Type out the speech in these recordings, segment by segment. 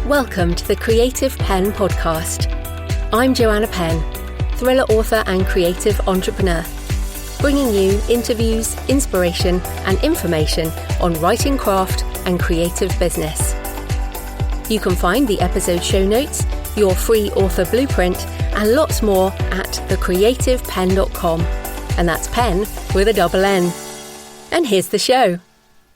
Welcome to the Creative Penn podcast. I'm Joanna Penn, thriller author and creative entrepreneur, bringing you interviews, inspiration and information on writing craft and creative business. You can find the episode show notes, your free author blueprint and lots more at thecreativepenn.com, and that's Penn with a double N. And here's the show.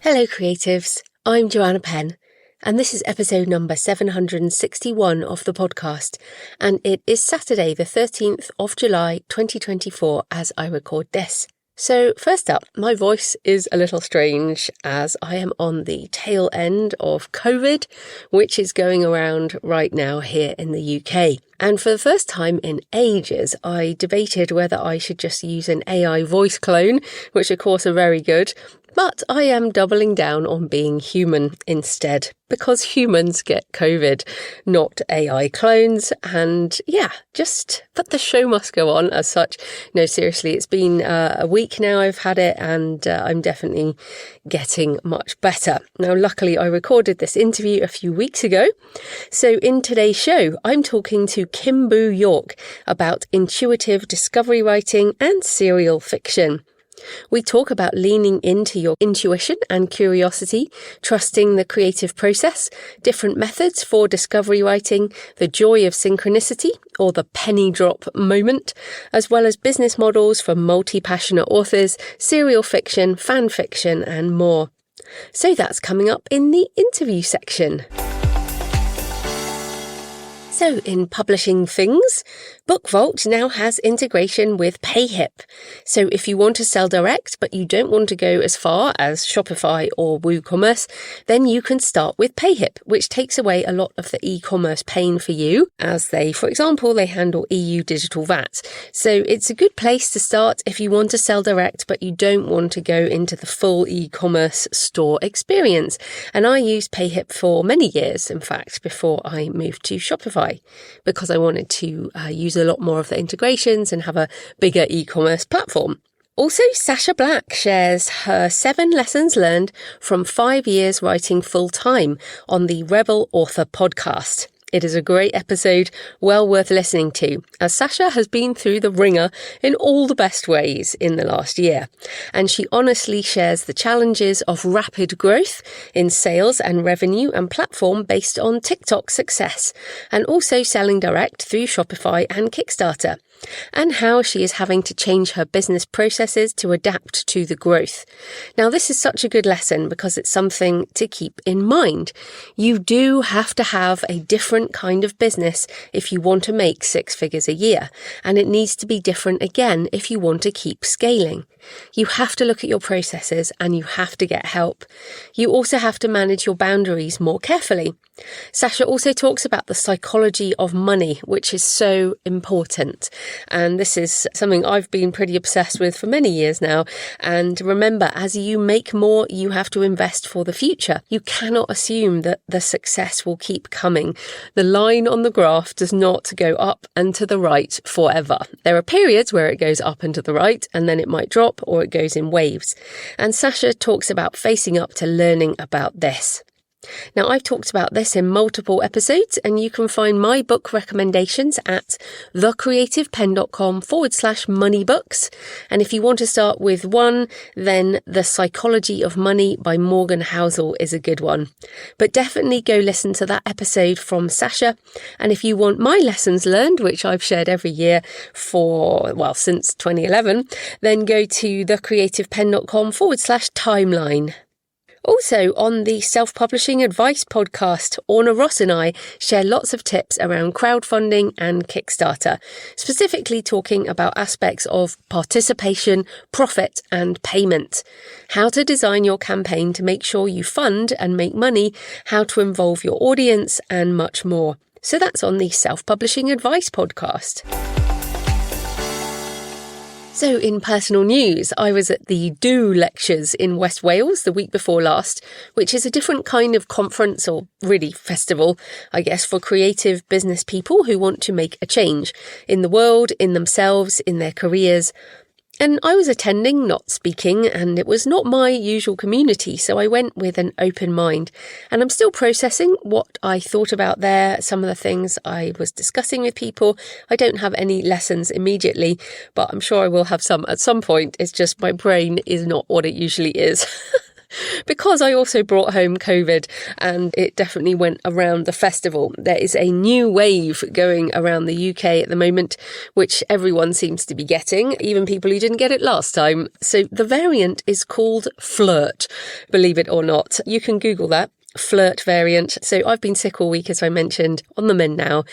Hello creatives, I'm Joanna Penn. And this is episode number 761 of the podcast, and it is Saturday the 13th of July 2024 as I record this. So first up, my voice is a little strange as I am on the tail end of COVID, which is going around right now here in the UK. And for the first time in ages, I debated whether I should just use an AI voice clone, which of course are very good. But I am doubling down on being human instead, because humans get COVID, not AI clones. And but the show must go on as such. No, seriously, it's been a week now I've had it, and I'm definitely getting much better. Now, luckily, I recorded this interview a few weeks ago. So in today's show, I'm talking to KimBoo York about intuitive discovery writing and serial fiction. We talk about leaning into your intuition and curiosity, trusting the creative process, different methods for discovery writing, the joy of synchronicity or the penny drop moment, as well as business models for multi-passionate authors, serial fiction, fan fiction and more. So that's coming up in the interview section. So in publishing things, BookVault now has integration with PayHip. So if you want to sell direct, but you don't want to go as far as Shopify or WooCommerce, then you can start with PayHip, which takes away a lot of the e-commerce pain for you, as for example, they handle EU digital VAT. So it's a good place to start if you want to sell direct, but you don't want to go into the full e-commerce store experience. And I used PayHip for many years, in fact, before I moved to Shopify, because I wanted to use a lot more of the integrations and have a bigger e-commerce platform. Also, Sasha Black shares her 7 lessons learned from 5 years writing full-time on the Rebel Author podcast. It is a great episode, well worth listening to, as Sasha has been through the ringer in all the best ways in the last year. And she honestly shares the challenges of rapid growth in sales and revenue and platform based on TikTok success, and also selling direct through Shopify and Kickstarter, and how she is having to change her business processes to adapt to the growth. Now, this is such a good lesson because it's something to keep in mind. You do have to have a different kind of business if you want to make 6 figures a year, and it needs to be different again if you want to keep scaling. You have to look at your processes and you have to get help. You also have to manage your boundaries more carefully. Sasha also talks about the psychology of money, which is so important. And this is something I've been pretty obsessed with for many years now. And remember, as you make more, you have to invest for the future. You cannot assume that the success will keep coming. The line on the graph does not go up and to the right forever. There are periods where it goes up and to the right, and then it might drop or it goes in waves. And Sasha talks about facing up to learning about this. Now, I've talked about this in multiple episodes, and you can find my book recommendations at thecreativepenn.com/moneybooks. And if you want to start with one, then The Psychology of Money by Morgan Housel is a good one. But definitely go listen to that episode from Sasha. And if you want my lessons learned, which I've shared every year since 2011, then go to thecreativepenn.com/timeline. Also, on the Self-Publishing Advice podcast, Orna Ross and I share lots of tips around crowdfunding and Kickstarter, specifically talking about aspects of participation, profit, and payment, how to design your campaign to make sure you fund and make money, how to involve your audience, and much more. So that's on the Self-Publishing Advice podcast. So in personal news, I was at the Do Lectures in West Wales the week before last, which is a different kind of conference, or really festival, I guess, for creative business people who want to make a change in the world, in themselves, in their careers. And I was attending, not speaking, and it was not my usual community, so I went with an open mind. And I'm still processing what I thought about there, some of the things I was discussing with people. I don't have any lessons immediately, but I'm sure I will have some at some point. It's just my brain is not what it usually is. Because I also brought home COVID and it definitely went around the festival. There is a new wave going around the UK at the moment, which everyone seems to be getting, even people who didn't get it last time. So the variant is called Flirt, believe it or not. You can Google that. Flirt variant. So I've been sick all week, as I mentioned, on the mend now.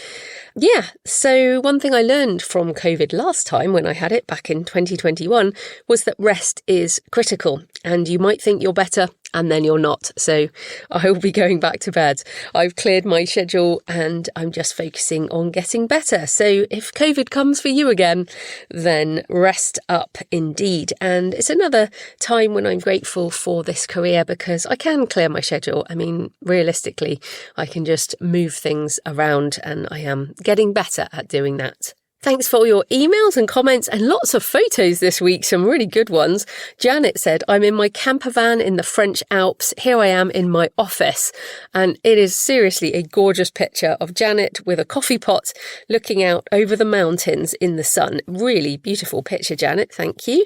Yeah, so one thing I learned from COVID last time when I had it back in 2021 was that rest is critical, and you might think you're better and then you're not. So I will be going back to bed. I've cleared my schedule and I'm just focusing on getting better. So if COVID comes for you again, then rest up indeed. And it's another time when I'm grateful for this career because I can clear my schedule. I mean, realistically, I can just move things around and I am getting better at doing that. Thanks for all your emails and comments and lots of photos this week, some really good ones. Janet said, I'm in my camper van in the French Alps. Here I am in my office. And it is seriously a gorgeous picture of Janet with a coffee pot looking out over the mountains in the sun. Really beautiful picture, Janet. Thank you.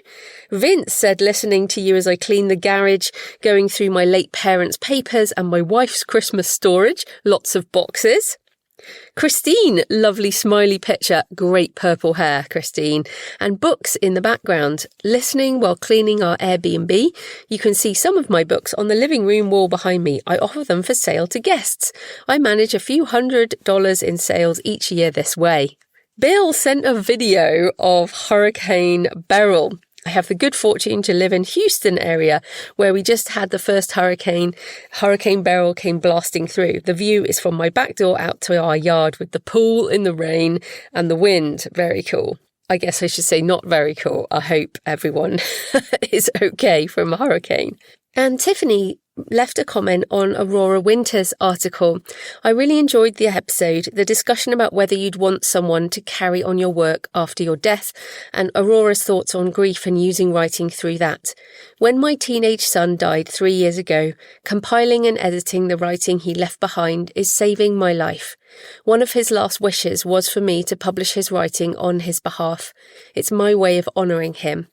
Vince said, listening to you as I clean the garage, going through my late parents' papers and my wife's Christmas storage. Lots of boxes. Christine, lovely smiley picture, great purple hair, Christine, and books in the background. Listening while cleaning our Airbnb. You can see some of my books on the living room wall behind me. I offer them for sale to guests. I manage a few $100 in sales each year this way. Bill sent a video of Hurricane Beryl. I have the good fortune to live in Houston area where we just had the first hurricane. Hurricane Beryl came blasting through. The view is from my back door out to our yard with the pool in the rain and the wind. Very cool. I guess I should say not very cool. I hope everyone is okay from a hurricane. And Tiffany left a comment on Aurora Winter's article. I really enjoyed the episode, the discussion about whether you'd want someone to carry on your work after your death, and Aurora's thoughts on grief and using writing through that. When my teenage son died 3 years ago, compiling and editing the writing he left behind is saving my life. One of his last wishes was for me to publish his writing on his behalf. It's my way of honouring him.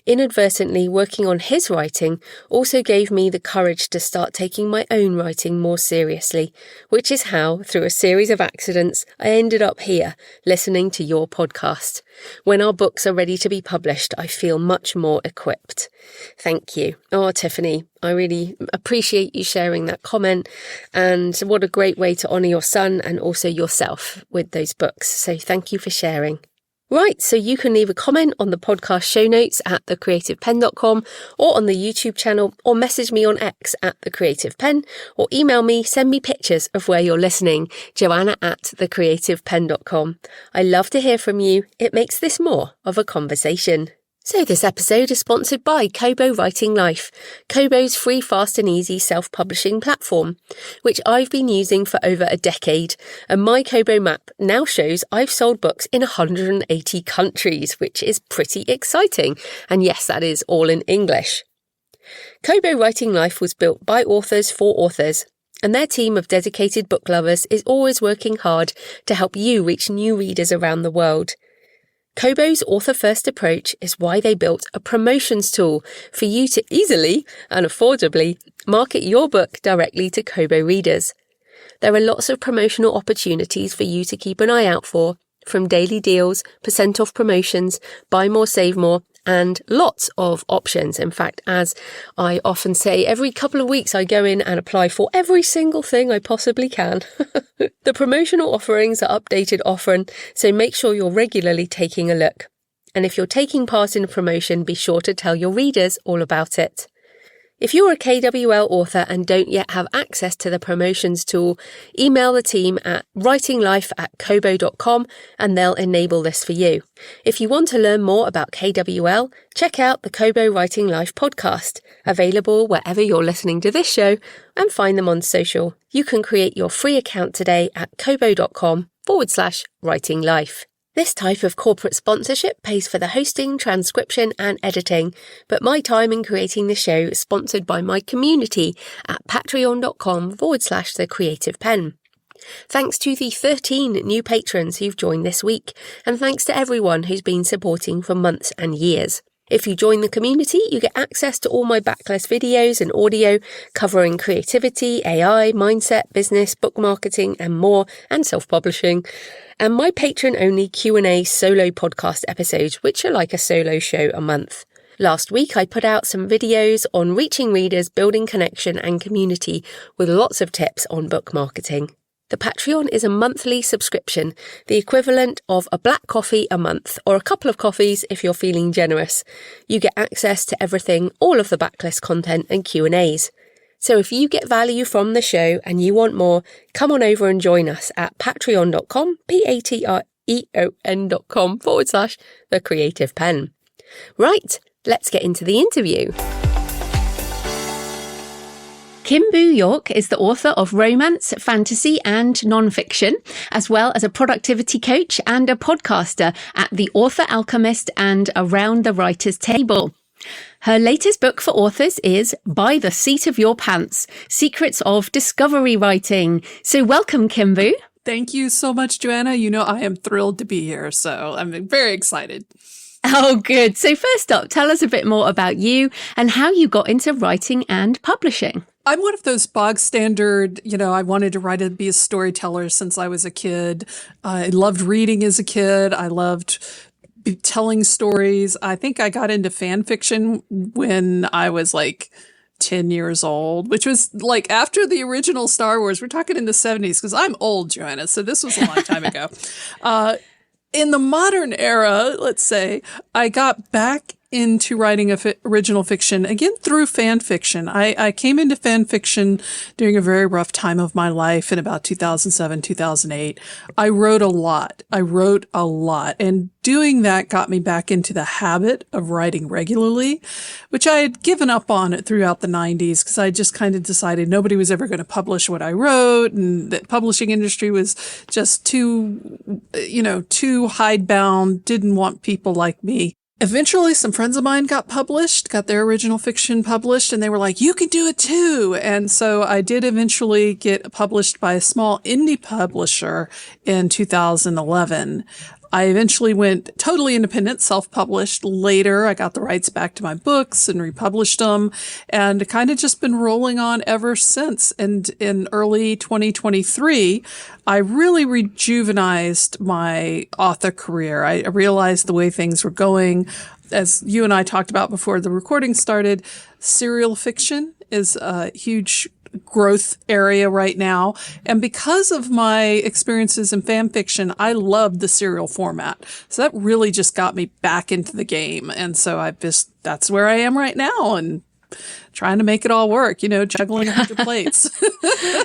Inadvertently, working on his writing also gave me the courage to start taking my own writing more seriously, which is how, through a series of accidents, I ended up here, listening to your podcast. When our books are ready to be published, I feel much more equipped. Thank you. Oh, Tiffany, I really appreciate you sharing that comment, and what a great way to honour your son and also yourself with those books. So thank you for sharing. Right, so you can leave a comment on the podcast show notes at thecreativepenn.com or on the YouTube channel, or message me on X at thecreativepenn, or email me, send me pictures of where you're listening, joanna@thecreativepenn.com. I love to hear from you. It makes this more of a conversation. So this episode is sponsored by KimBoo Writing Life, Kobo's free, fast and easy self-publishing platform, which I've been using for over a decade. And my Kobo map now shows I've sold books in 180 countries, which is pretty exciting. And yes, that is all in English. KimBoo Writing Life was built by authors for authors, and their team of dedicated book lovers is always working hard to help you reach new readers around the world. Kobo's author-first approach is why they built a promotions tool for you to easily and affordably market your book directly to Kobo readers. There are lots of promotional opportunities for you to keep an eye out for, from daily deals, % off promotions, buy more, save more, and lots of options. In fact, as I often say, every couple of weeks I go in and apply for every single thing I possibly can. The promotional offerings are updated often, so make sure you're regularly taking a look. And if you're taking part in a promotion, be sure to tell your readers all about it. If you're a KWL author and don't yet have access to the promotions tool, email the team at writinglife@kobo.com and they'll enable this for you. If you want to learn more about KWL, check out the Kobo Writing Life podcast, available wherever you're listening to this show, and find them on social. You can create your free account today at kobo.com/writinglife. This type of corporate sponsorship pays for the hosting, transcription and editing, but my time in creating the show is sponsored by my community at patreon.com/thecreativepenn. Thanks to the 13 new patrons who've joined this week, and thanks to everyone who's been supporting for months and years. If you join the community, you get access to all my backlist videos and audio covering creativity, AI, mindset, business, book marketing and more, and self-publishing. And my patron-only Q&A solo podcast episodes, which are like a solo show a month. Last week, I put out some videos on reaching readers, building connection and community with lots of tips on book marketing. The Patreon is a monthly subscription, the equivalent of a black coffee a month, or a couple of coffees if you're feeling generous. You get access to everything, all of the backlist content and Q&As. So if you get value from the show and you want more, come on over and join us at patreon.com, patreon.com/thecreativepenn. Right, let's get into the interview. KimBoo York is the author of romance, fantasy and nonfiction, as well as a productivity coach and a podcaster at the author Alchemist and Around the Writer's Table. Her latest book for authors is By the Seat of Your Pants, Secrets of Discovery Writing. So welcome, KimBoo. Thank you so much, Joanna. You know, I am thrilled to be here, so I'm very excited. Oh, good. So first up, tell us a bit more about you and how you got into writing and publishing. I'm one of those bog standard, I wanted to be a storyteller since I was a kid. I loved reading as a kid. I loved telling stories. I think I got into fan fiction when I was like 10 years old, which was like after the original Star Wars. We're talking in the 70s because I'm old, Joanna. So this was a long time ago. In the modern era, let's say, I got back into writing original fiction, again, through fan fiction. I came into fan fiction during a very rough time of my life in about 2007, 2008. I wrote a lot. And doing that got me back into the habit of writing regularly, which I had given up on it throughout the 90s because I just kind of decided nobody was ever going to publish what I wrote, and the publishing industry was just too hidebound, didn't want people like me. Eventually, some friends of mine got their original fiction published, and they were like, you can do it too. And so I did eventually get published by a small indie publisher in 2011. I eventually went totally independent, self-published. Later, I got the rights back to my books and republished them, and kind of just been rolling on ever since. And in early 2023, I really rejuvenized my author career. I realized the way things were going. As you and I talked about before the recording started, serial fiction is a huge growth area right now. And because of my experiences in fan fiction, I loved the serial format. So that really just got me back into the game. And so that's where I am right now, and trying to make it all work, juggling 100 plates.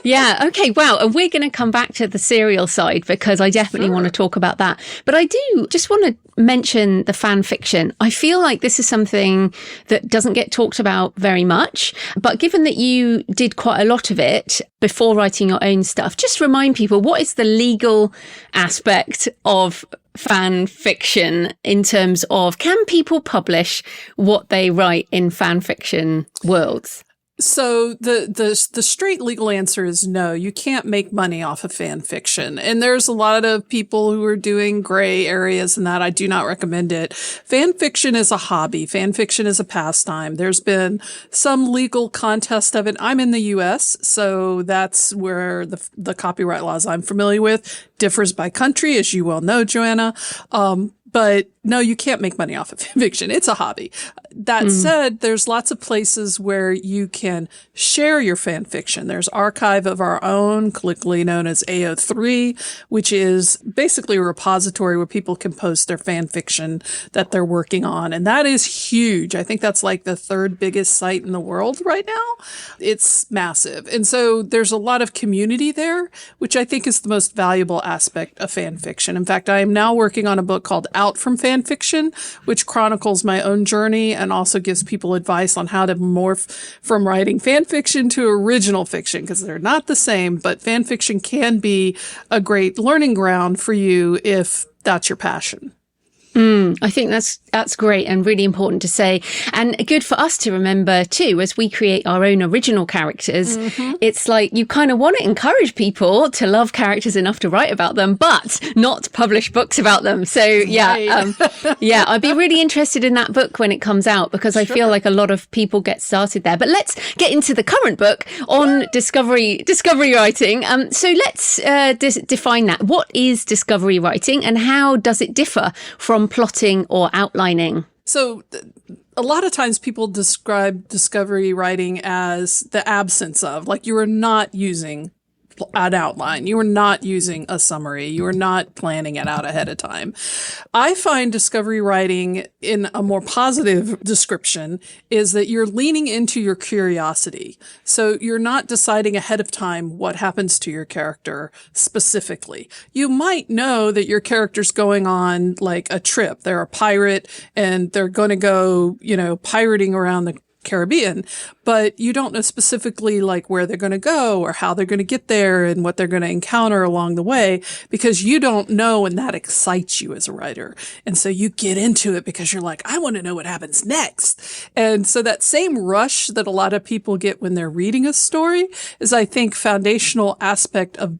Yeah. Okay. Wow. And we're going to come back to the serial side because I definitely want to talk about that. But I do just want to mention the fan fiction. I feel like this is something that doesn't get talked about very much. But given that you did quite a lot of it before writing your own stuff, just remind people, what is the legal aspect of fan fiction in terms of, can people publish what they write in fan fiction worlds? So the straight legal answer is no, you can't make money off of fan fiction. And there's a lot of people who are doing gray areas and that. I do not recommend it. Fan fiction is a hobby. Fan fiction is a pastime. There's been some legal contest of it. I'm in the US, so that's where the copyright laws I'm familiar with differs by country, as you well know, Joanna. But no, you can't make money off of fan fiction. It's a hobby. That said, there's lots of places where you can share your fan fiction. There's Archive of Our Own, colloquially known as AO3, which is basically a repository where people can post their fan fiction that they're working on. And that is huge. I think that's like the third biggest site in the world right now. It's massive. And so there's a lot of community there, which I think is the most valuable aspect of fan fiction. In fact, I am now working on a book called out from fan fiction, which chronicles my own journey and also gives people advice on how to morph from writing fan fiction to original fiction, because they're not the same, but fan fiction can be a great learning ground for you if that's your passion. I think that's great and really important to say, and good for us to remember too as we create our own original characters. It's like you kind of want to encourage people to love characters enough to write about them, but not publish books about them. So I'd be really interested in that book when it comes out, because I feel like a lot of people get started there. But let's get into the current book on discovery writing. So let's define that. What is discovery writing, and how does it differ from plotting or outlining? So a lot of times people describe discovery writing as the absence of, like, you are not using an outline. You are not using a summary. You are not planning it out ahead of time. I find discovery writing, in a more positive description, is that you're leaning into your curiosity. So you're not deciding ahead of time what happens to your character specifically. You might know that your character's going on like a trip. They're a pirate and they're going to go, pirating around the Caribbean, but you don't know specifically like where they're going to go or how they're going to get there and what they're going to encounter along the way, because you don't know, and that excites you as a writer. And so you get into it because you're like, I want to know what happens next. And so that same rush that a lot of people get when they're reading a story is, I think, foundational aspect of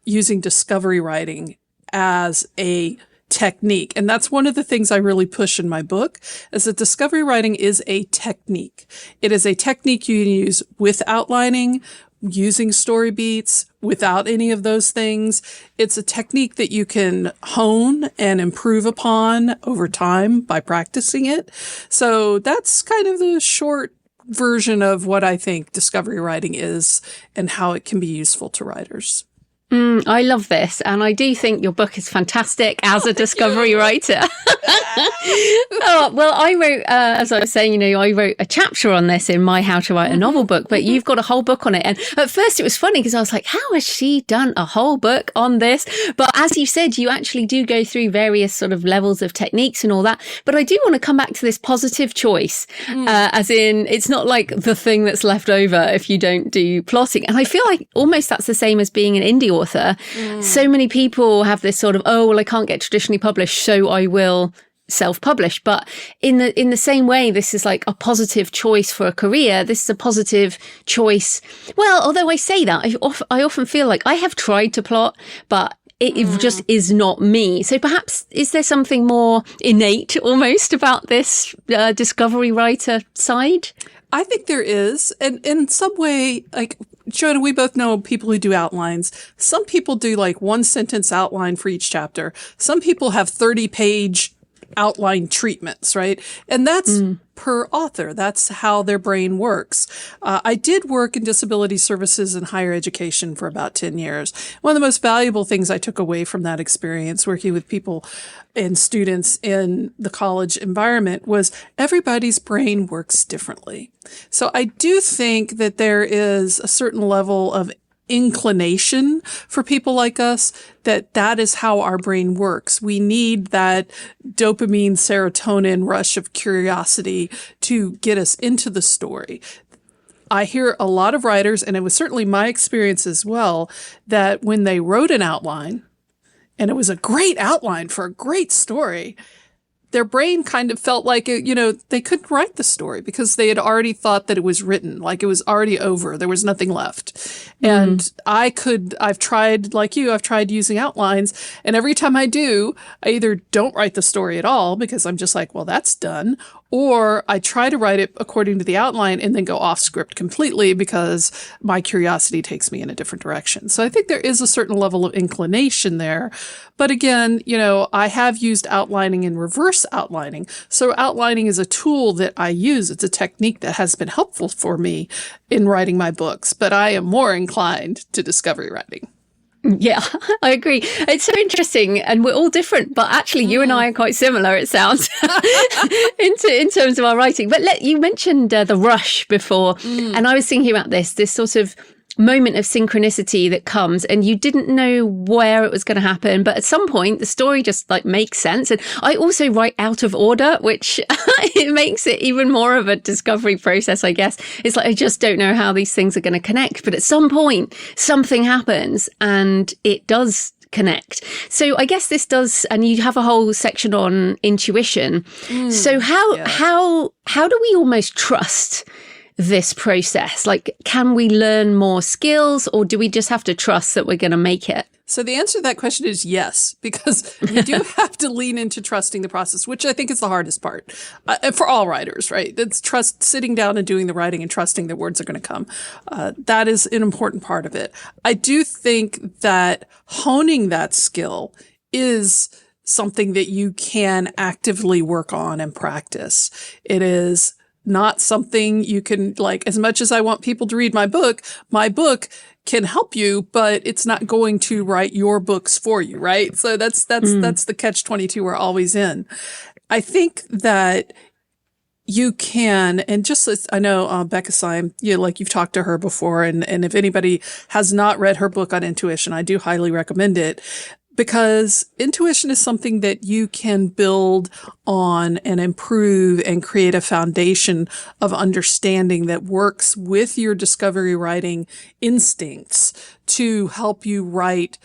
using discovery writing as a technique. And that's one of the things I really push in my book, is that discovery writing is a technique. It is a technique you can use with outlining, using story beats, without any of those things. It's a technique that you can hone and improve upon over time by practicing it. So that's kind of the short version of what I think discovery writing is and how it can be useful to writers. I love this, and I do think your book is fantastic as a discovery writer. Well, I wrote, as I was saying, I wrote a chapter on this in my How to Write a Novel book, but you've got a whole book on it. And at first it was funny because I was like, how has she done a whole book on this? But as you said, you actually do go through various sort of levels of techniques and all that. But I do want to come back to this positive choice, as in it's not like the thing that's left over if you don't do plotting. And I feel like almost that's the same as being an indie author. So many people have this sort of, oh, well, I can't get traditionally published, so I will self-publish. But in the same way, this is like a positive choice for a career. This is a positive choice. Well, although I say that, I often feel like I have tried to plot, but it just is not me. So perhaps, is there something more innate almost about this discovery writer side? I think there is. And in some way, like, Jonah, we both know people who do outlines. Some people do like one sentence outline for each chapter. Some people have 30-page outline treatments, right? And that's per author. That's how their brain works. I did work in disability services and higher education for about 10 years. One of the most valuable things I took away from that experience working with people and students in the college environment was everybody's brain works differently. So I do think that there is a certain level of inclination for people like us that is how our brain works. We need that dopamine, serotonin rush of curiosity to get us into the story. I hear a lot of writers, and it was certainly my experience as well, that when they wrote an outline, and it was a great outline for a great story, their brain kind of felt like, they couldn't write the story because they had already thought that it was written, like it was already over. There was nothing left. And I've tried, like you, I've tried using outlines. And every time I do, I either don't write the story at all because I'm just like, well, that's done. Or I try to write it according to the outline and then go off script completely because my curiosity takes me in a different direction. So I think there is a certain level of inclination there. But again, I have used outlining and reverse outlining. So outlining is a tool that I use. It's a technique that has been helpful for me in writing my books, but I am more inclined to discovery writing. Yeah, I agree. It's so interesting, and we're all different, but actually you and I are quite similar, it sounds, in terms of our writing. But you mentioned the rush before, and I was thinking about this sort of moment of synchronicity that comes and you didn't know where it was going to happen, but at some point the story just like makes sense. And I also write out of order, which it makes it even more of a discovery process, I guess. It's like I just don't know how these things are going to connect, but at some point something happens and it does connect. So I guess this does, and you have a whole section on intuition. So how do we almost trust this process? Like, can we learn more skills, or do we just have to trust that we're going to make it? So the answer to that question is yes, because we do have to lean into trusting the process, which I think is the hardest part for all writers, right? It's trust, sitting down and doing the writing and trusting that words are going to come. That is an important part of it. I do think that honing that skill is something that you can actively work on and practice. It is not something you can, like, as much as I want people to read my book can help you, but it's not going to write your books for you, right? So that's the catch-22 we're always in. I think that you can, and just as I know Becca Syme, you've talked to her before, and if anybody has not read her book on intuition, I do highly recommend it. Because intuition is something that you can build on and improve and create a foundation of understanding that works with your discovery writing instincts to help you write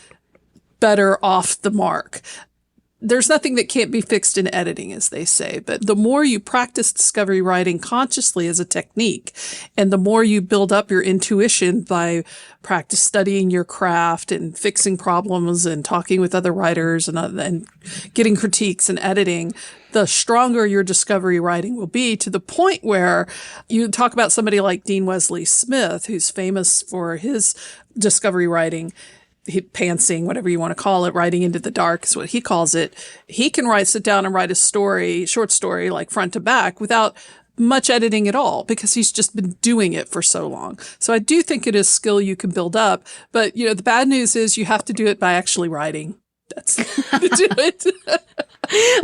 better off the mark. There's nothing that can't be fixed in editing, as they say, but the more you practice discovery writing consciously as a technique, and the more you build up your intuition by practice studying your craft and fixing problems and talking with other writers and getting critiques and editing, the stronger your discovery writing will be, to the point where you talk about somebody like Dean Wesley Smith, who's famous for his discovery writing. Pantsing, whatever you want to call it, writing into the dark is what he calls it. He can sit down and write a short story, like front to back, without much editing at all, because he's just been doing it for so long. So I do think it is a skill you can build up, but the bad news is you have to do it by actually writing. That's to do it.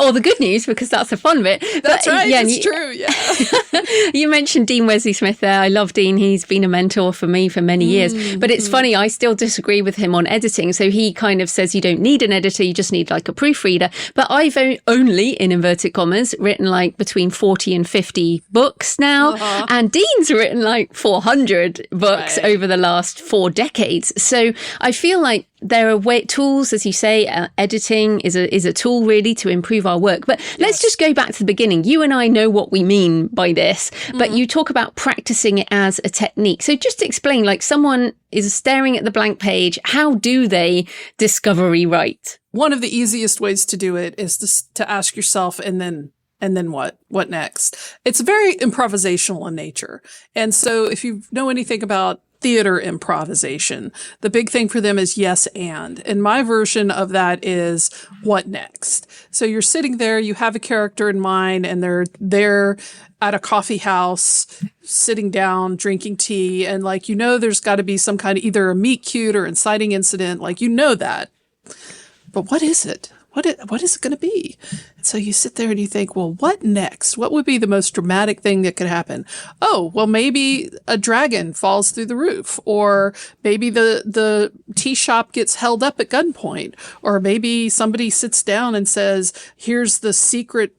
Or the good news, because that's the fun bit. That's right. Yeah, it's true. Yeah. You mentioned Dean Wesley Smith there. I love Dean. He's been a mentor for me for many years. But it's funny, I still disagree with him on editing. So he kind of says you don't need an editor, you just need like a proofreader. But I've only, in inverted commas, written like between 40 and 50 books now. Uh-huh. And Dean's written like 400 books over the last 4 decades. So I feel like there are tools, as you say, editing is a tool really to improve our work. But let's just go back to the beginning. You and I know what we mean by this, but you talk about practicing it as a technique. So just explain, like, someone is staring at the blank page. How do they discovery write? One of the easiest ways to do it is to ask yourself, and then what? What next? It's very improvisational in nature. And so if you know anything about theater improvisation, the big thing for them is yes and. And my version of that is what next? So you're sitting there, you have a character in mind, and they're there at a coffee house, sitting down, drinking tea, and there's got to be some kind of either a meet cute or inciting incident, that. But what is it? What is it going to be? And so you sit there and you think, well, what next? What would be the most dramatic thing that could happen? Oh, well, maybe a dragon falls through the roof, or maybe the tea shop gets held up at gunpoint, or maybe somebody sits down and says, here's the secret,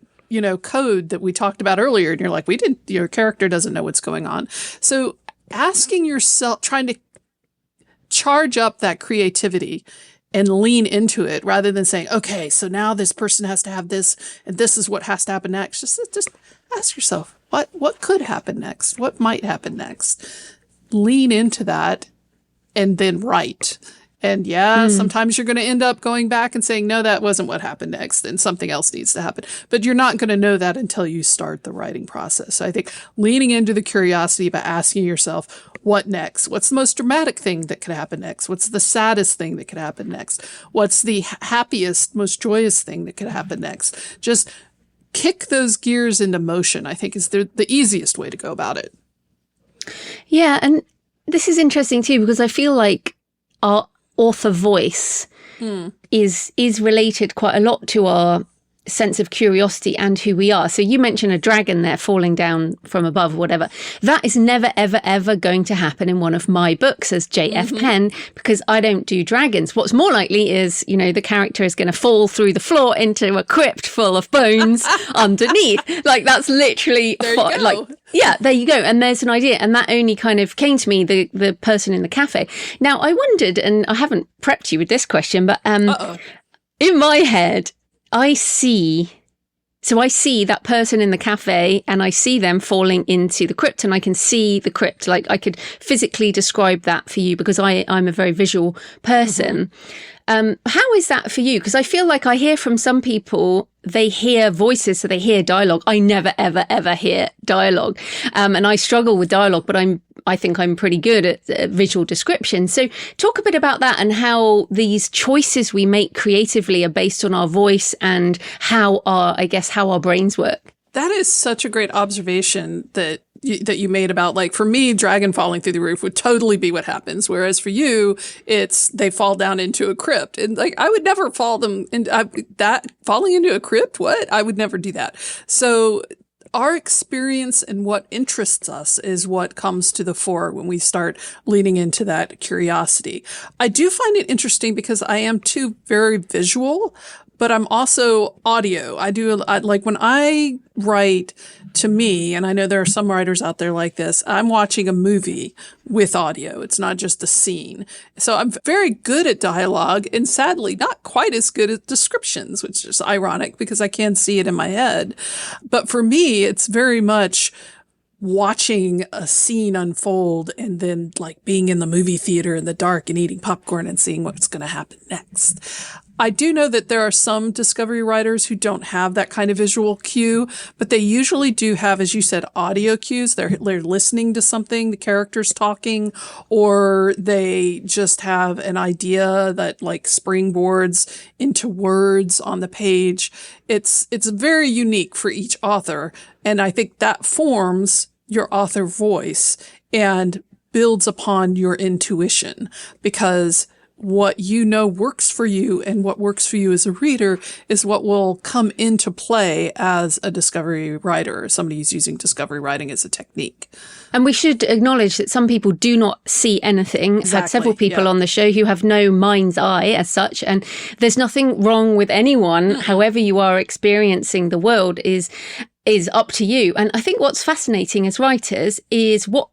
code that we talked about earlier. And you're like, your character doesn't know what's going on. So asking yourself, trying to charge up that creativity and lean into it, rather than saying, okay, so now this person has to have this, and this is what has to happen next. Just ask yourself, what could happen next? What might happen next? Lean into that and then write. And sometimes you're going to end up going back and saying, no, that wasn't what happened next, and something else needs to happen. But you're not going to know that until you start the writing process. So I think leaning into the curiosity by asking yourself, what next? What's the most dramatic thing that could happen next? What's the saddest thing that could happen next? What's the happiest, most joyous thing that could happen next? Just kick those gears into motion, I think, is the easiest way to go about it. Yeah, and this is interesting too, because I feel like our author voice is related quite a lot to our sense of curiosity and who we are. So you mentioned a dragon there falling down from above or whatever. That is never, ever, ever going to happen in one of my books as J.F. Penn, because I don't do dragons. What's more likely is, you know, the character is going to fall through the floor into a crypt full of bones underneath. Like, that's literally yeah, there you go. And there's an idea. And that only kind of came to me, the person in the cafe. Now, I wondered, and I haven't prepped you with this question, but in my head, I see that person in the cafe and I see them falling into the crypt, and I can see the crypt. Like, I could physically describe that for you because I'm a very visual person. How is that for you? Because I feel like I hear from some people, they hear voices, so they hear dialogue. I never, ever, ever hear dialogue. And I struggle with dialogue, but I think I'm pretty good at visual description. So talk a bit about that and how these choices we make creatively are based on our voice and how our brains work. That is such a great observation that you made about, like, for me, dragon falling through the roof would totally be what happens. Whereas for you, it's they fall down into a crypt. And like, I would never fall them in that falling into a crypt. What? I would never do that. So our experience and what interests us is what comes to the fore when we start leaning into that curiosity. I do find it interesting because I am too very visual, but I'm also audio. Like when I write, to me, and I know there are some writers out there like this, I'm watching a movie with audio. It's not just a scene. So I'm very good at dialogue and sadly not quite as good at descriptions, which is ironic because I can see it in my head. But for me, it's very much watching a scene unfold and then like being in the movie theater in the dark and eating popcorn and seeing what's going to happen next. I do know that there are some discovery writers who don't have that kind of visual cue, but they usually do have, as you said, audio cues. They're listening to something, the character's talking, or they just have an idea that like springboards into words on the page. It's very unique for each author. And I think that forms your author voice and builds upon your intuition, because what you know works for you and what works for you as a reader is what will come into play as a discovery writer, somebody who's using discovery writing as a technique. And we should acknowledge that some people do not see anything. I've had several people on the show who have no mind's eye as such, and there's nothing wrong with anyone. However you are experiencing the world is up to you. And I think what's fascinating as writers is what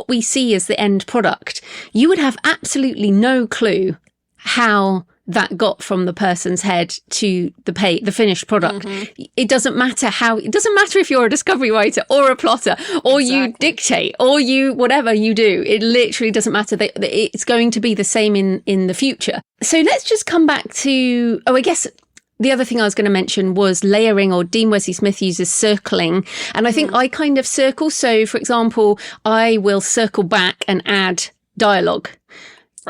we see as the end product. You would have absolutely no clue how that got from the person's head to the finished product. It doesn't matter if you're a discovery writer or a plotter or you dictate or you, whatever you do, it literally doesn't matter. It's going to be the same in the future. So let's just come back to, I guess, the other thing I was going to mention was layering, or Dean Wesley Smith uses circling. And I think I kind of circle. So, for example, I will circle back and add dialogue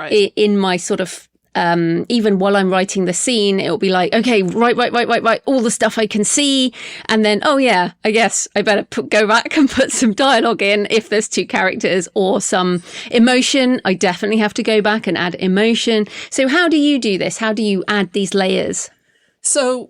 in my sort of, even while I'm writing the scene, it'll be like, okay, right, all the stuff I can see. And then, oh yeah, I guess I better go back and put some dialogue in if there's two characters or some emotion. I definitely have to go back and add emotion. So how do you do this? How do you add these layers? So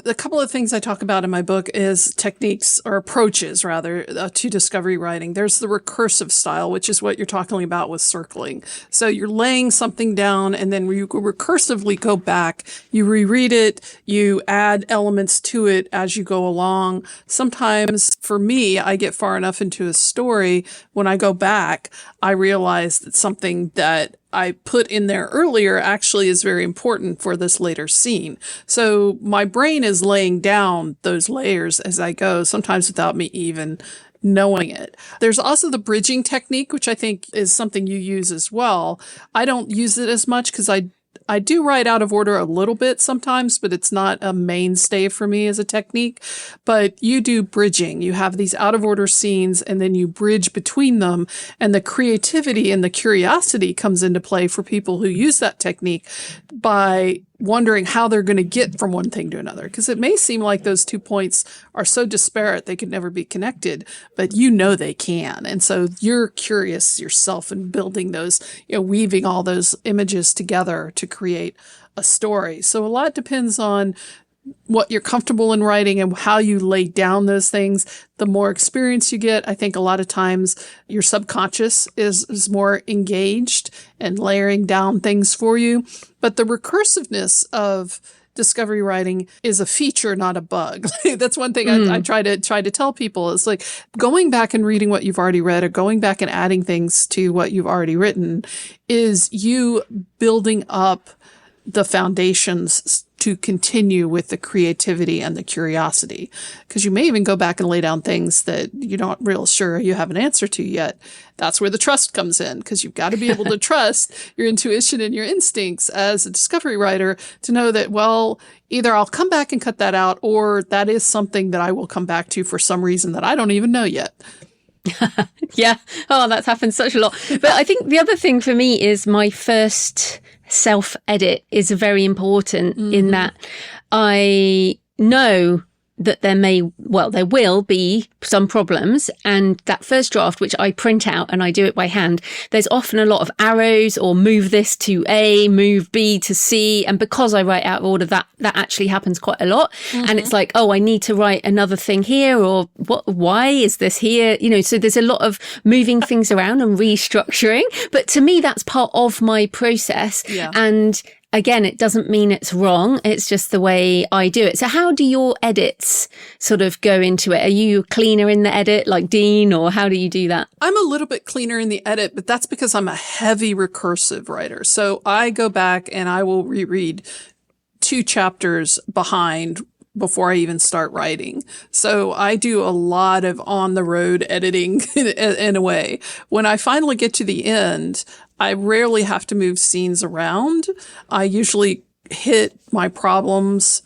a couple of things I talk about in my book is techniques or approaches rather to discovery writing. There's the recursive style, which is what you're talking about with circling. So you're laying something down and then you recursively go back, you reread it, you add elements to it as you go along. Sometimes for me, I get far enough into a story when I go back, I realize that something that I put in there earlier actually is very important for this later scene. So my brain is laying down those layers as I go, sometimes without me even knowing it. There's also the bridging technique, which I think is something you use as well. I don't use it as much because I do write out of order a little bit sometimes, but it's not a mainstay for me as a technique. But you do bridging. You have these out of order scenes and then you bridge between them. And the creativity and the curiosity comes into play for people who use that technique by wondering how they're going to get from one thing to another. Because it may seem like those 2 points are so disparate they could never be connected, but you know they can. And so you're curious yourself and building those, weaving all those images together to create a story. So a lot depends on what you're comfortable in writing and how you lay down those things, the more experience you get. I think a lot of times your subconscious is more engaged and layering down things for you. But the recursiveness of discovery writing is a feature, not a bug. That's one thing I try to tell people is like going back and reading what you've already read or going back and adding things to what you've already written is you building up the foundations to continue with the creativity and the curiosity. Because you may even go back and lay down things that you're not real sure you have an answer to yet. That's where the trust comes in, because you've got to be able to trust your intuition and your instincts as a discovery writer to know that, well, either I'll come back and cut that out, or that is something that I will come back to for some reason that I don't even know yet. Yeah. Oh, that's happened such a lot. But I think the other thing for me is my first self-edit is very important in that I know that there will be some problems. And that first draft, which I print out and I do it by hand, there's often a lot of arrows or move this to A, move B to C. And because I write out of order, that actually happens quite a lot. And it's like, oh, I need to write another thing here, or why is this here? So there's a lot of moving things around and restructuring. But to me, that's part of my process. Yeah. And again, it doesn't mean it's wrong. It's just the way I do it. So how do your edits sort of go into it? Are you cleaner in the edit like Dean, or how do you do that? I'm a little bit cleaner in the edit, but that's because I'm a heavy recursive writer. So I go back and I will reread 2 chapters behind before I even start writing. So I do a lot of on the road editing in a way. When I finally get to the end, I rarely have to move scenes around. I usually hit my problems.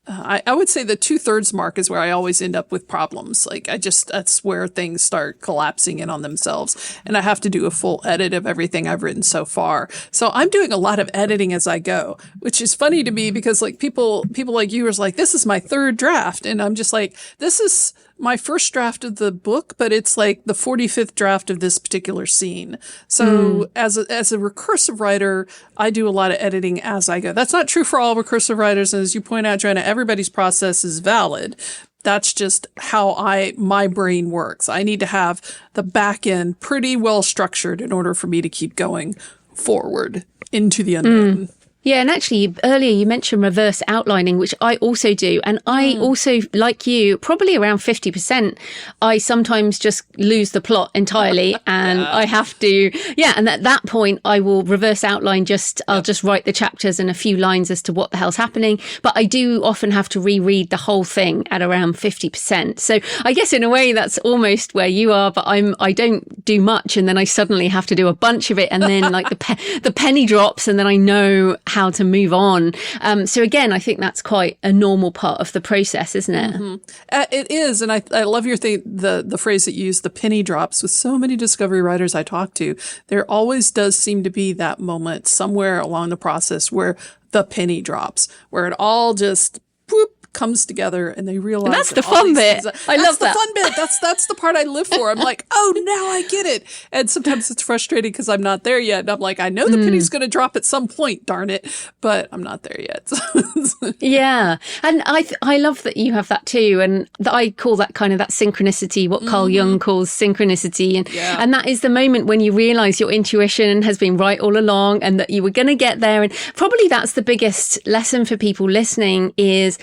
I would say the 2/3 mark is where I always end up with problems. That's where things start collapsing in on themselves. And I have to do a full edit of everything I've written so far. So I'm doing a lot of editing as I go, which is funny to me because people like you are like, this is my 3rd draft. And I'm just like, this is my first draft of the book, but it's like the 45th draft of this particular scene. So as a recursive writer, I do a lot of editing as I go. That's not true for all recursive writers. And as you point out, Joanna, everybody's process is valid. That's just how my brain works. I need to have the back end pretty well structured in order for me to keep going forward into the unknown. Yeah, and actually earlier you mentioned reverse outlining, which I also do. And I also, like you, probably around 50%, I sometimes just lose the plot entirely and I have to, and at that point I will reverse outline I'll just write the chapters and a few lines as to what the hell's happening. But I do often have to reread the whole thing at around 50%. So I guess in a way that's almost where you are, but I don't do much and then I suddenly have to do a bunch of it and then like the penny drops and then I know how to move on. So again, I think that's quite a normal part of the process, isn't it? It is. And I love your thing, the phrase that you use, the penny drops. With so many discovery writers I talk to, there always does seem to be that moment somewhere along the process where the penny drops, where it all just comes together and they realize that's the fun bit. I love that. That's the fun bit. That's the part I live for. I'm like, oh, now I get it. And sometimes it's frustrating because I'm not there yet. And I'm like, I know the penny's going to drop at some point, darn it, but I'm not there yet. Yeah. And I love that you have that too. And I call that kind of that synchronicity, what Carl Jung calls synchronicity. And that is the moment when you realize your intuition has been right all along and that you were going to get there. And probably that's the biggest lesson for people listening is,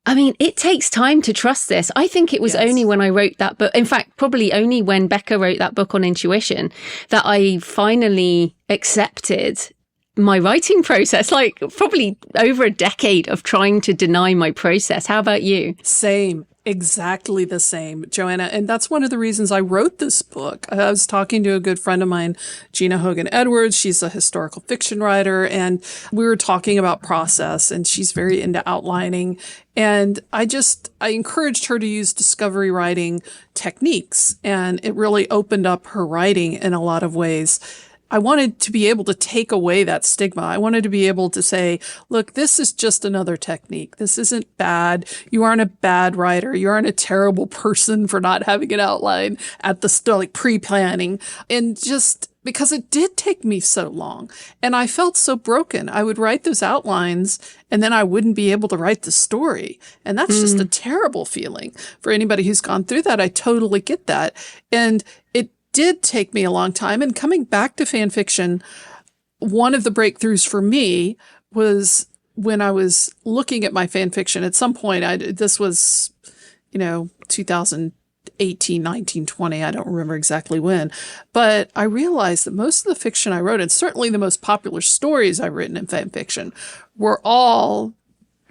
I mean, it takes time to trust this. I think it was only when I wrote that book, in fact, probably only when Becca wrote that book on intuition, that I finally accepted my writing process, like probably over a decade of trying to deny my process. How about you? Same. Exactly the same, Joanna. And that's one of the reasons I wrote this book. I was talking to a good friend of mine, Gina Hogan Edwards. She's a historical fiction writer. And we were talking about process and she's very into outlining. And I encouraged her to use discovery writing techniques. And it really opened up her writing in a lot of ways. I wanted to be able to take away that stigma. I wanted to be able to say, look, this is just another technique. This isn't bad. You aren't a bad writer. You aren't a terrible person for not having an outline at the like pre-planning. And just because it did take me so long and I felt so broken. I would write those outlines and then I wouldn't be able to write the story. And that's just a terrible feeling for anybody who's gone through that. I totally get that. And it did take me a long time. And coming back to fan fiction, one of the breakthroughs for me was when I was looking at my fan fiction. At some point, this was, 2018, 19, 20. I don't remember exactly when. But I realized that most of the fiction I wrote, and certainly the most popular stories I've written in fan fiction, were all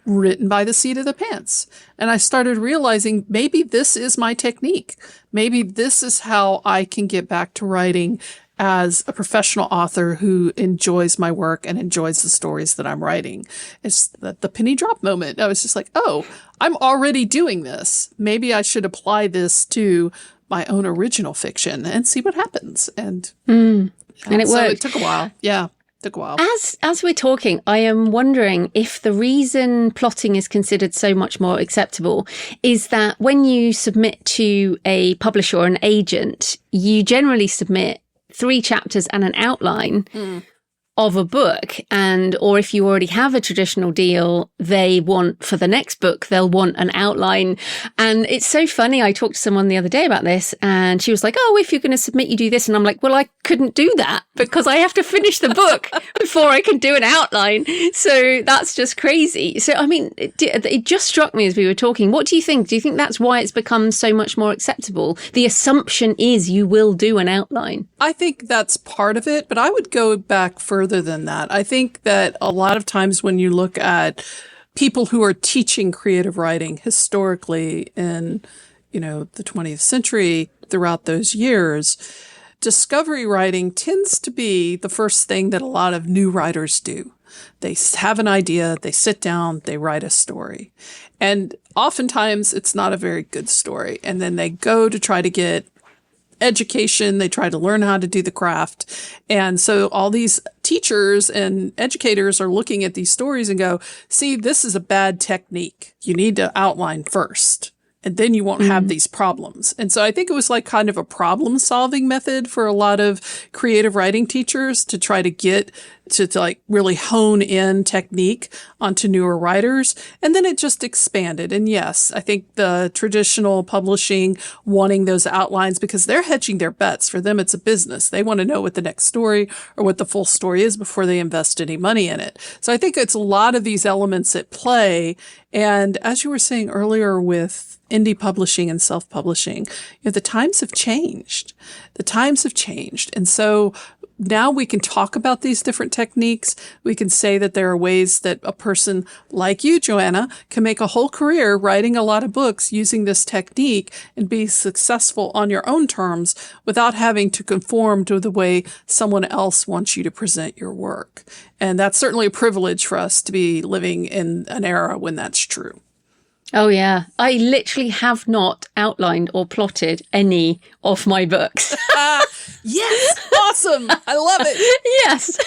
written by the seat of the pants. And I started realizing maybe this is my technique. Maybe this is how I can get back to writing as a professional author who enjoys my work and enjoys the stories that I'm writing. It's the penny drop moment. I was just like, oh, I'm already doing this. Maybe I should apply this to my own original fiction and see what happens. And it so worked. it took a while. Yeah. Took a while. As we're talking, I am wondering if the reason plotting is considered so much more acceptable is that when you submit to a publisher or an agent, you generally submit 3 chapters and an outline of a book. Or if you already have a traditional deal, they want, for the next book, they'll want an outline. And it's so funny. I talked to someone the other day about this and she was like, oh, if you're going to submit, you do this. And I'm like, well, I couldn't do that because I have to finish the book before I can do an outline. So that's just crazy. So, I mean, it just struck me as we were talking. What do you think? Do you think that's why it's become so much more acceptable? The assumption is you will do an outline. I think that's part of it, but I would go back further than that. I think that a lot of times when you look at people who are teaching creative writing historically in, the 20th century, throughout those years, discovery writing tends to be the first thing that a lot of new writers do. They have an idea, they sit down, they write a story. And oftentimes it's not a very good story. And then they go to try to get education. They try to learn how to do the craft. And so all these teachers and educators are looking at these stories and go, see, this is a bad technique. You need to outline first, and then you won't have these problems. And so I think it was like kind of a problem solving method for a lot of creative writing teachers to try to get to like really hone in technique onto newer writers. And then it just expanded. And yes, I think the traditional publishing wanting those outlines because they're hedging their bets. For them, it's a business. They want to know what the next story or what the full story is before they invest any money in it. So I think it's a lot of these elements at play. And as you were saying earlier with indie publishing and self-publishing, the times have changed. The times have changed. And so now we can talk about these different techniques. We can say that there are ways that a person like you, Joanna, can make a whole career writing a lot of books using this technique and be successful on your own terms without having to conform to the way someone else wants you to present your work. And that's certainly a privilege for us to be living in an era when that's true. Oh, yeah. I literally have not outlined or plotted any of my books. Yes. Awesome. I love it. Yes.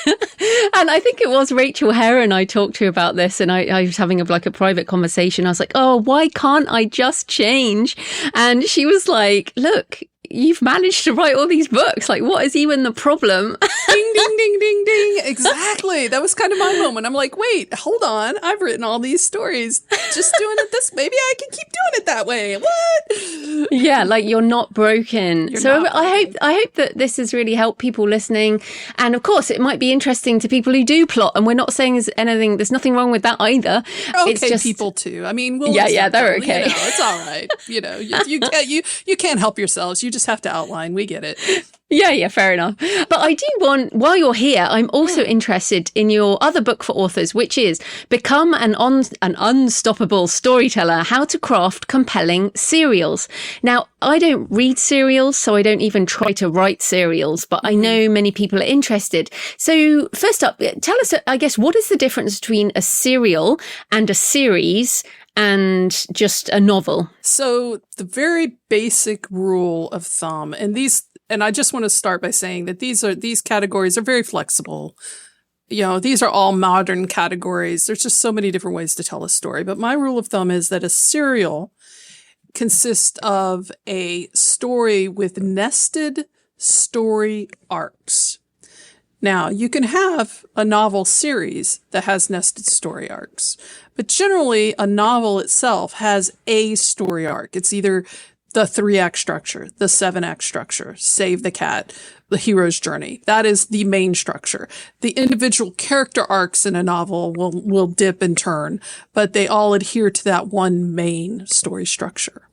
And I think it was Rachel Heron I talked to about this. And I was having a private conversation. I was like, oh, why can't I just change? And she was like, look, you've managed to write all these books. Like, what is even the problem? Ding, ding, ding, ding, ding. Exactly. That was kind of my moment. I'm like, wait, hold on. I've written all these stories. Just doing it this. Maybe I can keep doing it that way. What? Yeah, like you're not broken. I hope that this has really helped people listening. And of course, it might be interesting to people who do plot. And we're not saying there's nothing wrong with that either. Okay, it's just people too. I mean, they're okay. It's all right. You can't help yourselves. You just have to outline. We get it. Yeah, fair enough. But I do want, while you're here, I'm also interested in your other book for authors, which is Become an Unstoppable Storyteller, How to Craft Compelling Serials. Now, I don't read serials, so I don't even try to write serials, but I know many people are interested. So first up, tell us, I guess, what is the difference between a serial and a series and just a novel? So the very basic rule of thumb, and I just want to start by saying that these categories are very flexible. These are all modern categories. There's just so many different ways to tell a story. But my rule of thumb is that a serial consists of a story with nested story arcs. Now, you can have a novel series that has nested story arcs, but generally a novel itself has a story arc. It's either the 3-act structure, the 7-act structure, Save the Cat, the hero's journey. That is the main structure. The individual character arcs in a novel will dip and turn, but they all adhere to that one main story structure.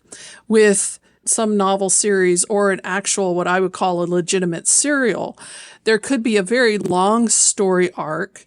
With some novel series or an actual, what I would call a legitimate serial, there could be a very long story arc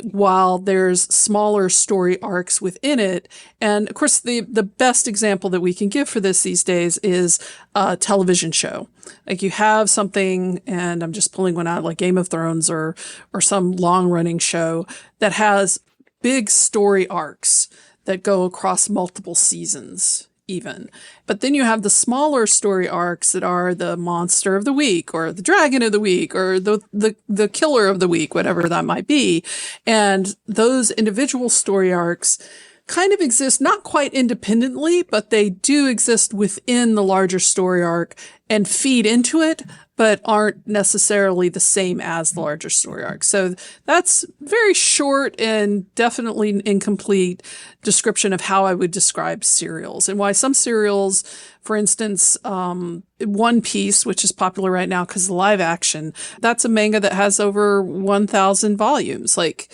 while there's smaller story arcs within it. And of course, the best example that we can give for this these days is a television show. Like you have something, and I'm just pulling one out, like Game of Thrones or some long running show that has big story arcs that go across multiple seasons even. But then you have the smaller story arcs that are the monster of the week or the dragon of the week or the killer of the week, whatever that might be. And those individual story arcs kind of exist not quite independently, but they do exist within the larger story arc and feed into it, but aren't necessarily the same as the larger story arc. So that's very short and definitely an incomplete description of how I would describe serials and why some serials, for instance, One Piece, which is popular right now because of the live action, that's a manga that has over 1,000 volumes. Like,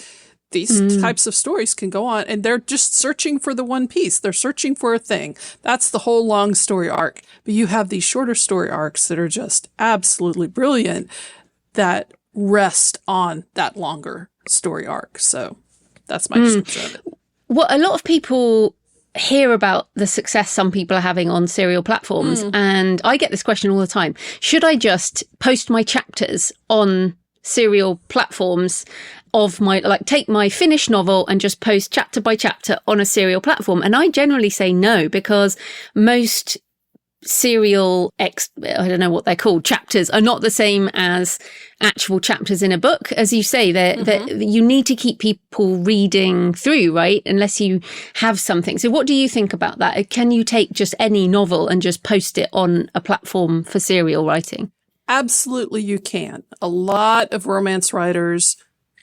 these types of stories can go on, and they're just searching for the one piece. They're searching for a thing. That's the whole long story arc. But you have these shorter story arcs that are just absolutely brilliant that rest on that longer story arc. So that's my description of it. Well, a lot of people hear about the success some people are having on serial platforms, and I get this question all the time. Should I just post my chapters on serial platforms of my, like, take my finished novel and just post chapter by chapter on a serial platform? And I generally say no, because most serial I don't know what they're called, chapters are not the same as actual chapters in a book. As you say, you need to keep people reading through, right? Unless you have something. So what do you think about that? Can you take just any novel and just post it on a platform for serial writing? Absolutely, you can. A lot of romance writers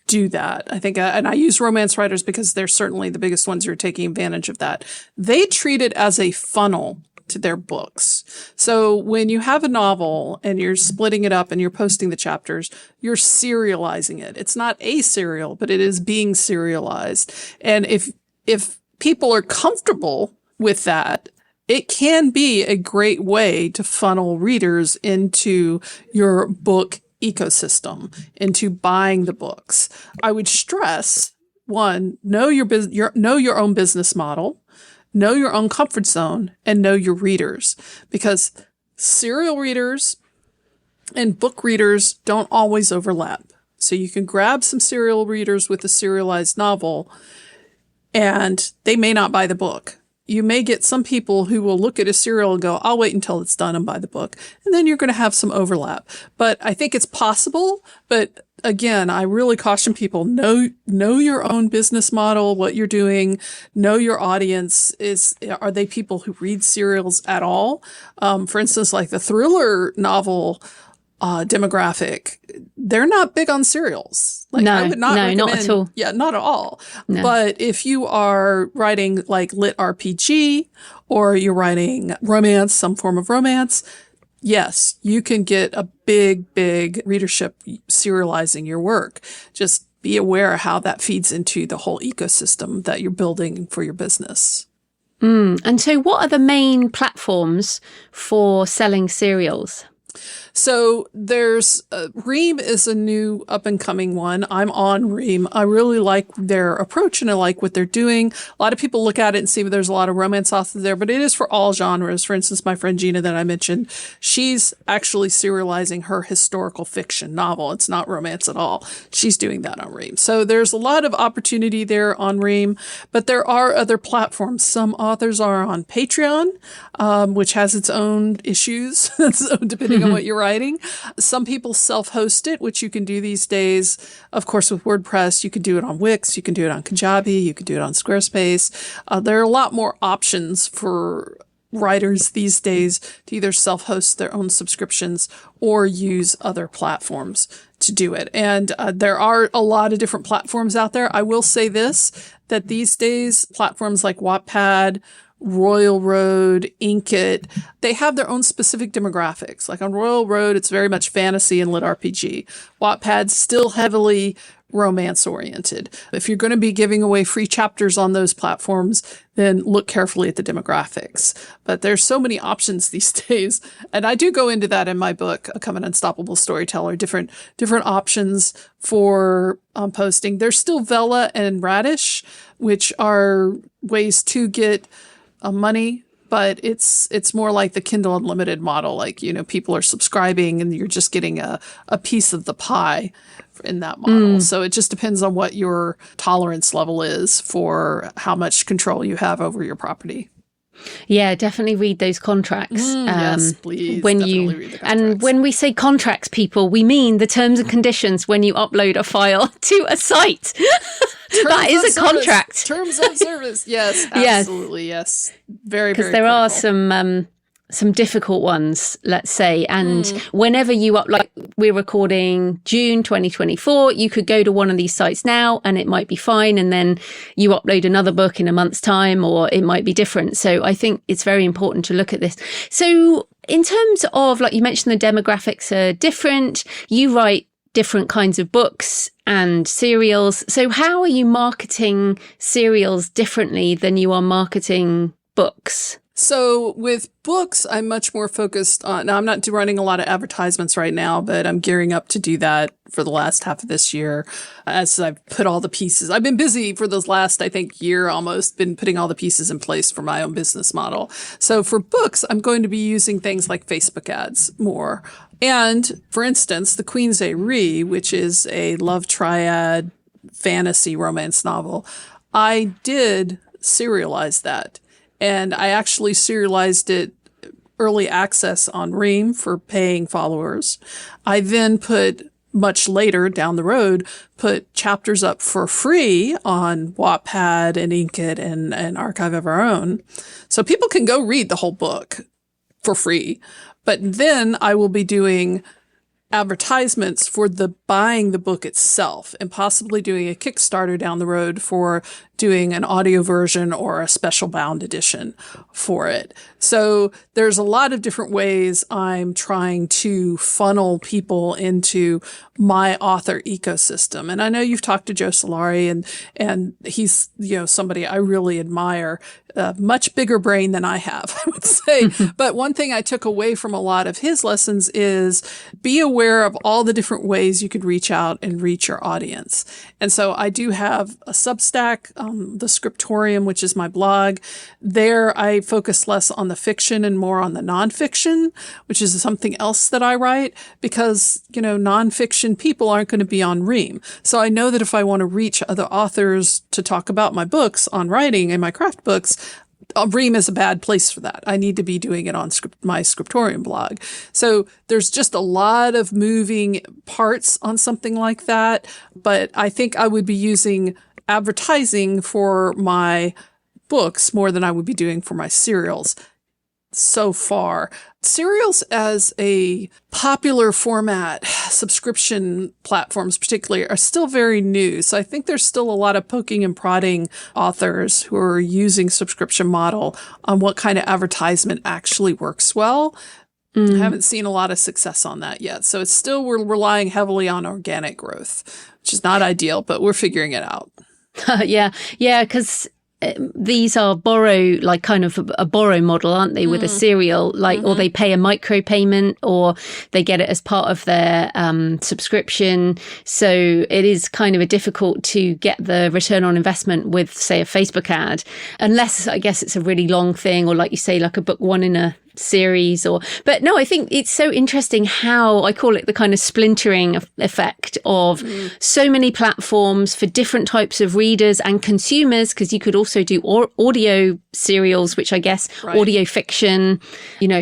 do that. I think, and I use romance writers because they're certainly the biggest ones who are taking advantage of that. They treat it as a funnel to their books. So when you have a novel and you're splitting it up and you're posting the chapters, you're serializing it. It's not a serial, but it is being serialized. And if people are comfortable with that, it can be a great way to funnel readers into your book ecosystem, into buying the books. I would stress, one, know your own business model, know your own comfort zone, and know your readers, because serial readers and book readers don't always overlap. So you can grab some serial readers with a serialized novel, and they may not buy the book. You may get some people who will look at a serial and go, I'll wait until it's done and buy the book. And then you're going to have some overlap. But I think it's possible. But again, I really caution people, know your own business model, what you're doing, know your audience. Are they people who read serials at all? For instance, like the thriller novel demographic, they're not big on serials. Like, I would not recommend, not at all. Yeah, not at all. No. But if you are writing like lit RPG or you're writing romance, some form of romance, yes, you can get a big readership serializing your work. Just be aware how that feeds into the whole ecosystem that you're building for your business. And so what are the main platforms for selling serials? So there's Ream is a new up and coming one. I'm on Ream. I really like their approach and I like what they're doing. A lot of people look at it and see there's a lot of romance authors there, but it is for all genres. For instance, my friend Gina that I mentioned, she's actually serializing her historical fiction novel. It's not romance at all. She's doing that on Ream. So there's a lot of opportunity there on Ream, but there are other platforms. Some authors are on Patreon, which has its own issues, so depending on what you're writing. Some people self-host it, which you can do these days. Of course, with WordPress, you can do it on Wix, you can do it on Kajabi, you can do it on Squarespace. There are a lot more options for writers these days to either self-host their own subscriptions or use other platforms to do it. And there are a lot of different platforms out there. I will say this, that these days, platforms like Wattpad, Royal Road, Inkit, they have their own specific demographics. Like on Royal Road, it's very much fantasy and lit RPG. Wattpad's still heavily romance oriented. If you're going to be giving away free chapters on those platforms, then look carefully at the demographics. But there's so many options these days. And I do go into that in my book, Become an Unstoppable Storyteller, different options for posting. There's still Vela and Radish, which are ways to get money, but it's more like the Kindle Unlimited model. Like, people are subscribing and you're just getting a piece of the pie in that model. So it just depends on what your tolerance level is for how much control you have over your property. Yeah, definitely read those contracts. Yes, please. When definitely read the contracts. And when we say contracts, people, we mean the terms and conditions when you upload a file to a site. That is a contract. Terms of service. Yes, absolutely. Yes. Very, very Because there are some difficult ones, let's say. And whenever you like we're recording June 2024, you could go to one of these sites now and it might be fine. And then you upload another book in a month's time, or it might be different. So I think it's very important to look at this. So in terms of, like you mentioned, the demographics are different. You write different kinds of books and serials. So how are you marketing serials differently than you are marketing books? So with books, I'm much more focused on, now I'm not running a lot of advertisements right now, but I'm gearing up to do that for the last half of this year as I've put all the pieces. I've been busy for those last, I think, year almost, been putting all the pieces in place for my own business model. So for books, I'm going to be using things like Facebook ads more. And for instance, The Queen's Eyrie, which is a love triad fantasy romance novel, I did serialize that. And I actually serialized it early access on Ream for paying followers. I then much later down the road, put chapters up for free on Wattpad and Inkit and Archive of Our Own. So people can go read the whole book for free. But then I will be doing advertisements for buying the book itself, and possibly doing a Kickstarter down the road for doing an audio version or a special bound edition for it. So there's a lot of different ways I'm trying to funnel people into my author ecosystem. And I know you've talked to Joe Solari, and he's, somebody I really admire, much bigger brain than I have, I would say. But one thing I took away from a lot of his lessons is be aware of all the different ways you could reach out and reach your audience. And so I do have a Substack, the Scriptorium, which is my blog. There I focus less on the fiction and more on the nonfiction, which is something else that I write, because, nonfiction people aren't going to be on Ream. So I know that if I want to reach other authors to talk about my books on writing and my craft books, Ream is a bad place for that. I need to be doing it on my Scriptorium blog. So there's just a lot of moving parts on something like that. But I think I would be using advertising for my books more than I would be doing for my serials so far. Serials as a popular format, subscription platforms particularly, are still very new. So I think there's still a lot of poking and prodding authors who are using subscription model on what kind of advertisement actually works well. I haven't seen a lot of success on that yet. So it's still, we're relying heavily on organic growth, which is not ideal, but we're figuring it out. Yeah, because these are kind of a borrow model, aren't they, with a serial, or they pay a micropayment, or they get it as part of their subscription. So it is kind of difficult to get the return on investment with, say, a Facebook ad, unless I guess it's a really long thing, or like you say, like a book one in a series. But no, I think it's so interesting how I call it the kind of splintering effect of so many platforms for different types of readers and consumers, because you could also do audio serials, which I guess audio fiction,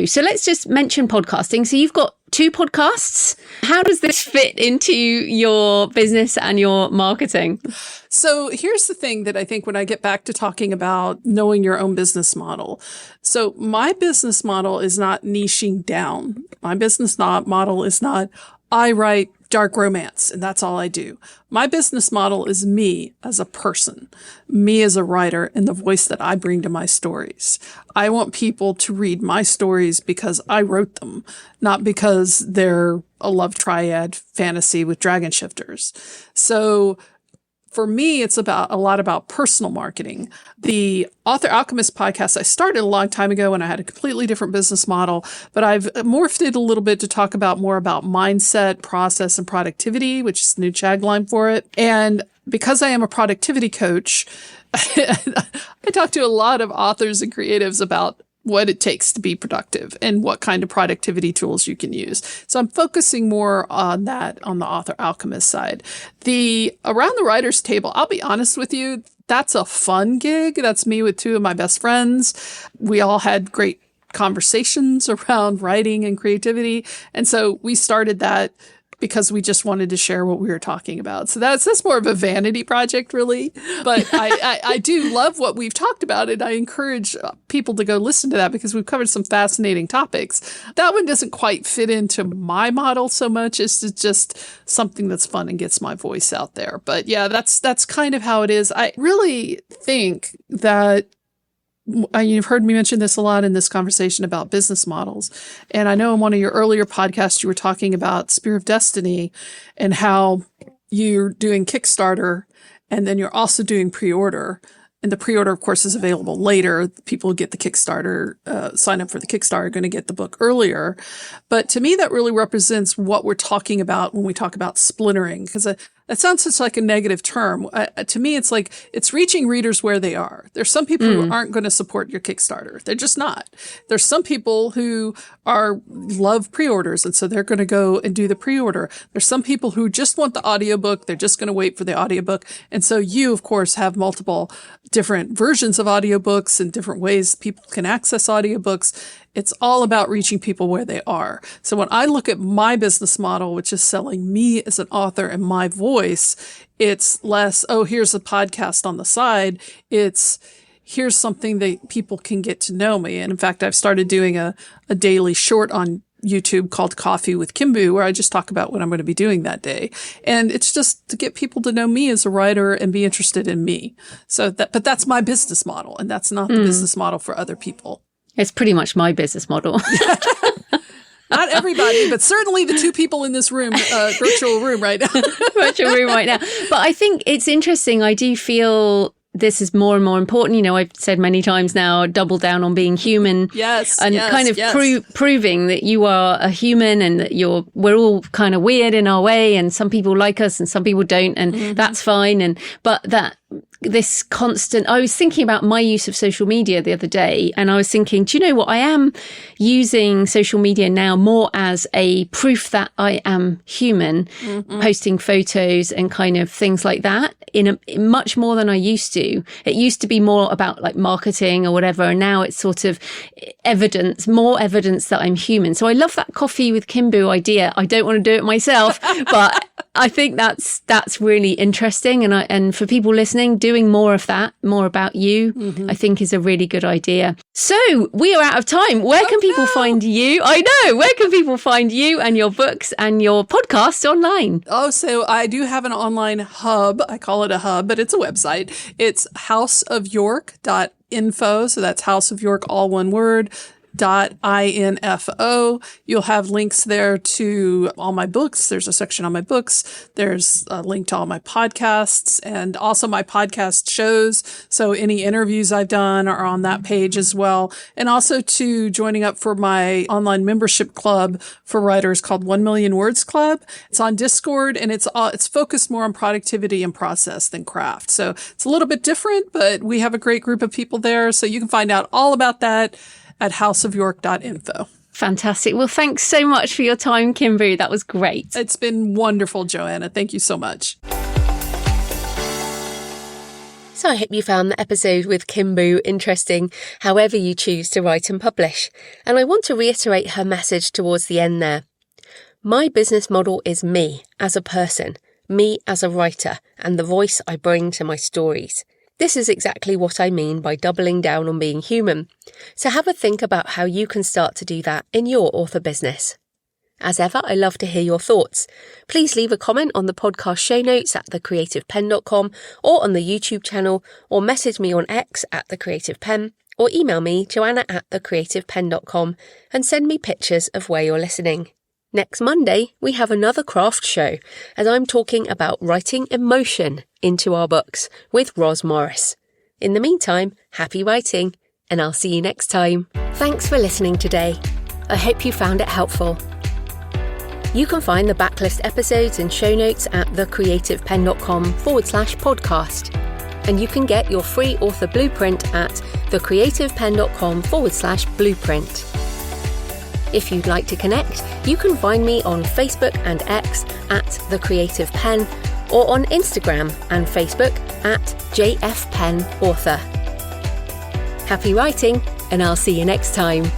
So let's just mention podcasting. So you've got 2 podcasts. How does this fit into your business and your marketing? So here's the thing that I think when I get back to talking about knowing your own business model. So my business model is not niching down. My business model is not, I write dark romance and that's all I do. My business model is me as a person, me as a writer, and the voice that I bring to my stories. I want people to read my stories because I wrote them, not because they're a love triad fantasy with dragon shifters. So for me, it's a lot about personal marketing. The Author Alchemist podcast I started a long time ago when I had a completely different business model, but I've morphed it a little bit to talk more about mindset, process, and productivity, which is the new tagline for it. And because I am a productivity coach, I talk to a lot of authors and creatives about what it takes to be productive and what kind of productivity tools you can use. So I'm focusing more on that on the Author Alchemist side. The Around the Writer's Table, I'll be honest with you, that's a fun gig. That's me with 2 of my best friends. We all had great conversations around writing and creativity. And so we started that because we just wanted to share what we were talking about. So that's more of a vanity project, really. But I do love what we've talked about, and I encourage people to go listen to that because we've covered some fascinating topics. That one doesn't quite fit into my model so much. It's just something that's fun and gets my voice out there. But yeah, that's kind of how it is. I really think that you've heard me mention this a lot in this conversation about business models. And I know in one of your earlier podcasts, you were talking about Spear of Destiny and how you're doing Kickstarter and then you're also doing pre-order. And the pre-order, of course, is available later. People who get the Kickstarter, sign up for the Kickstarter are going to get the book earlier. But to me, that really represents what we're talking about when we talk about splintering, because that sounds such like a negative term. To me, it's like it's reaching readers where they are. There's some people who aren't going to support your Kickstarter. They're just not. There's some people who love pre-orders, and so they're going to go and do the pre-order. There's some people who just want the audiobook. They're just going to wait for the audiobook. And so you, of course, have multiple different versions of audiobooks and different ways people can access audiobooks. It's all about reaching people where they are. So when I look at my business model, which is selling me as an author and my voice, it's less, oh, here's a podcast on the side. It's here's something that people can get to know me. And in fact, I've started doing a daily short on YouTube called Coffee with KimBoo, where I just talk about what I'm going to be doing that day. And it's just to get people to know me as a writer and be interested in me. But that's my business model, and that's not the business model for other people. It's pretty much my business model. Not everybody, but certainly the 2 people in this room, virtual room right now. Virtual room right now. But I think it's interesting. I do feel this is more and more important. You know, I've said many times now, double down on being human. Yes. And kind of proving that you are a human and that we're all kind of weird in our way. And some people like us and some people don't. And that's fine. But this constant, I was thinking about my use of social media the other day, and I was thinking, do you know what? I am using social media now more as a proof that I am human, posting photos and kind of things like that in much more than I used to. It used to be more about like marketing or whatever. And now it's sort of more evidence that I'm human. So I love that Coffee with KimBoo idea. I don't want to do it myself, but I think that's really interesting. And for people listening, doing more of that, more about you, I think is a really good idea. So we are out of time. Where can people find you? I know. Where can people find you and your books and your podcast online? Oh, so I do have an online hub. I call it a hub, but it's a website. It's houseofyork.info. So that's House of York, all one word. .info. You'll have links there to all my books. There's a section on my books. There's a link to all my podcasts and also my podcast shows. So any interviews I've done are on that page as well. And also to joining up for my online membership club for writers called 1 Million Words Club. It's on Discord and it's focused more on productivity and process than craft. So it's a little bit different, but we have a great group of people there. So you can find out all about that at houseofyork.info. Fantastic. Well, thanks so much for your time, KimBoo. That was great. It's been wonderful, Joanna. Thank you so much. So I hope you found the episode with KimBoo interesting, however you choose to write and publish. And I want to reiterate her message towards the end there. My business model is me as a person, me as a writer, and the voice I bring to my stories. This is exactly what I mean by doubling down on being human. So have a think about how you can start to do that in your author business. As ever, I love to hear your thoughts. Please leave a comment on the podcast show notes at thecreativepenn.com or on the YouTube channel, or message me on X at thecreativepenn, or email me, joanna@thecreativepenn.com, and send me pictures of where you're listening. Next Monday, we have another craft show, as I'm talking about writing emotion into our books with Ros Morris. In the meantime, happy writing, and I'll see you next time. Thanks for listening today. I hope you found it helpful. You can find the backlist episodes and show notes at thecreativepenn.com/podcast. And you can get your free author blueprint at thecreativepenn.com/blueprint. If you'd like to connect, you can find me on Facebook and X at The Creative Penn, or on Instagram and Facebook at JFPennAuthor. Happy writing, and I'll see you next time.